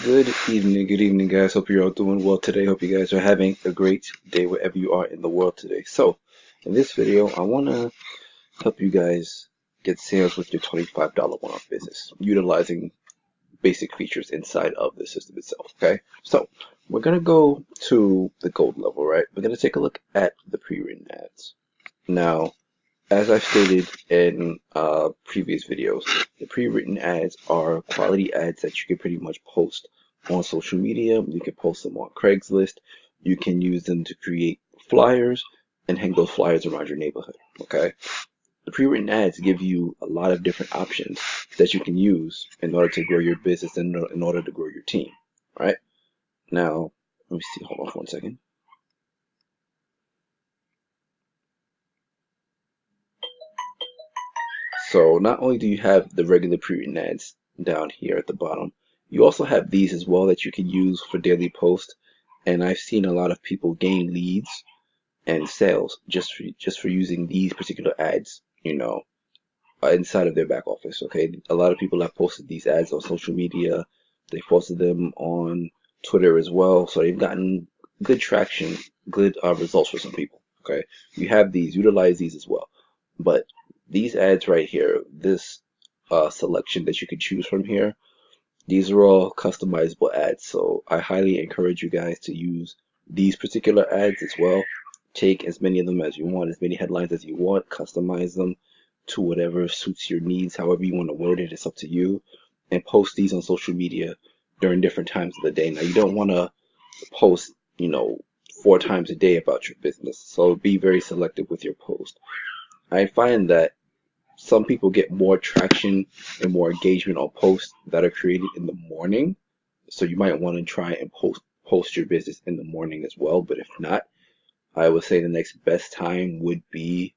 Good evening, guys. Hope you're all doing well today. Hope you guys are having a great day wherever you are in the world today. So, in this video, I want to help you guys get sales with your $25 one-off business, utilizing basic features inside of the system itself. Okay, so we're gonna go to the gold level, right? We're gonna take a look at the pre-written ads. Now, as I've stated in previous videos, the pre-written ads are quality ads that you can pretty much post on social media. You can post them on Craigslist. You can use them to create flyers and hang those flyers around your neighborhood. Okay. The pre-written ads give you a lot of different options that you can use in order to grow your business and in order to grow your team. All right. Now, let me see. Hold on for 1 second. So not only do you have the regular pre-written ads down here at the bottom, you also have these as well that you can use for daily posts. And I've seen a lot of people gain leads and sales just for using these particular ads, inside of their back office. Okay, a lot of people have posted these ads on social media. They posted them on Twitter as well, so they've gotten good traction, good results for some people. Okay, you have these, utilize these as well. But these ads right here, this selection that you can choose from here, these are all customizable ads. So I highly encourage you guys to use these particular ads as well. Take as many of them as you want, as many headlines as you want, customize them to whatever suits your needs, however you want to word it, it's up to you. And post these on social media during different times of the day. Now, you don't want to post, 4 times a day about your business. So be very selective with your post. I find that some people get more traction and more engagement on posts that are created in the morning. So you might want to try and post your business in the morning as well. But if not, I would say the next best time would be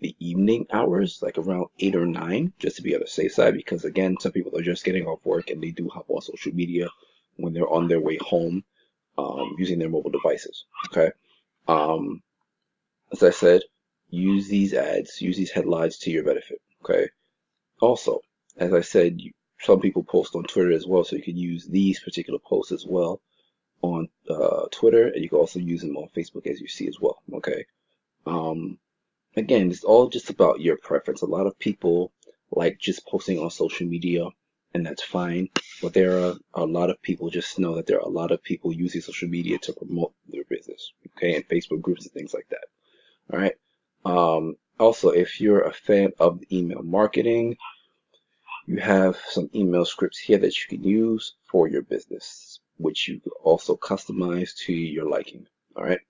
the evening hours, like around 8 or 9, just to be on the safe side. Because again, some people are just getting off work and they do hop on social media when they're on their way home, using their mobile devices. Okay. Um, as I said, use these ads, use these headlines to your benefit. Okay. Also, as I said, some people post on Twitter as well, so you can use these particular posts as well on Twitter, and you can also use them on Facebook, as you see as well. Okay. Um, Again, it's all just about your preference. A lot of people like just posting on social media, and that's fine. But there are a lot of people, just know that there are a lot of people using social media to promote their business, okay, and Facebook groups and things like that. All right. Also, if you're a fan of email marketing, you have some email scripts here that you can use for your business, which you can also customize to your liking. All right.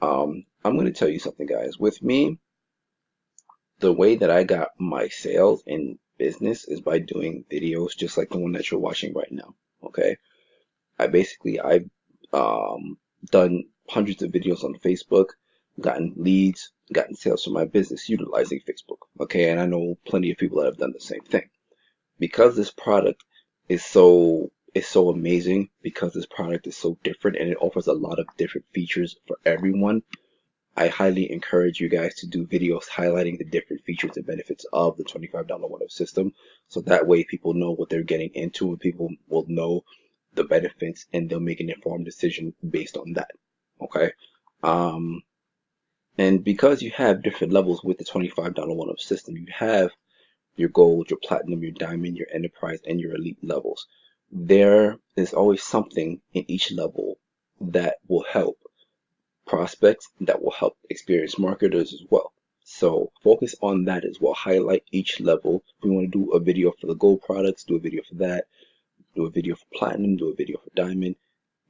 I'm going to tell you something, guys. With me, the way that I got my sales in business is by doing videos just like the one that you're watching right now. Okay. I've done hundreds of videos on Facebook, gotten leads, gotten sales for my business utilizing Facebook. Okay. And I know plenty of people that have done the same thing. Because this product is so amazing, because this product is so different and it offers a lot of different features for everyone, I highly encourage you guys to do videos highlighting the different features and benefits of the $25 one-off system. So that way people know what they're getting into, and people will know the benefits and they'll make an informed decision based on that. Okay. Um, and because you have different levels with the $25 one-off system, you have your gold, your platinum, your diamond, your enterprise, and your elite levels. There is always something in each level that will help prospects, that will help experienced marketers as well. So focus on that as well. Highlight each level. If we want to do a video for the gold products, do a video for that. Do a video for platinum, do a video for diamond,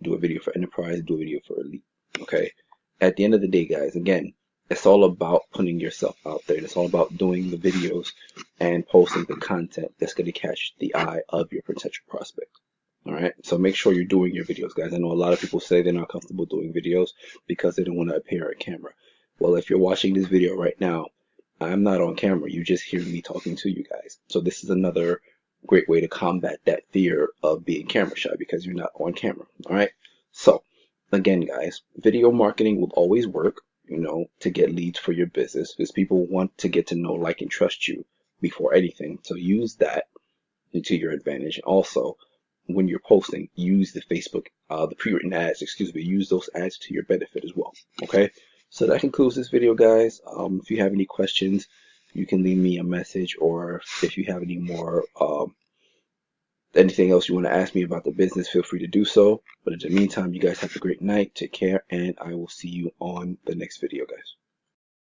do a video for enterprise, do a video for elite. Okay. At the end of the day, guys, again, it's all about putting yourself out there. It's all about doing the videos and posting the content that's going to catch the eye of your potential prospect. All right. So make sure you're doing your videos, guys. I know a lot of people say they're not comfortable doing videos because they don't want to appear on camera. Well, if you're watching this video right now, I'm not on camera. You just hear me talking to you guys. So this is another great way to combat that fear of being camera shy, because you're not on camera. All right. So again, guys, video marketing will always work, to get leads for your business, because people want to get to know, like, and trust you before anything. So use that to your advantage. Also, when you're posting, use the Facebook, the pre-written ads, excuse me, use those ads to your benefit as well. Okay, so that concludes this video, guys. If you have any questions, you can leave me a message, or if you have any more, anything else you want to ask me about the business, feel free to do so. But in the meantime, you guys have a great night. Take care, and I will see you on the next video, guys.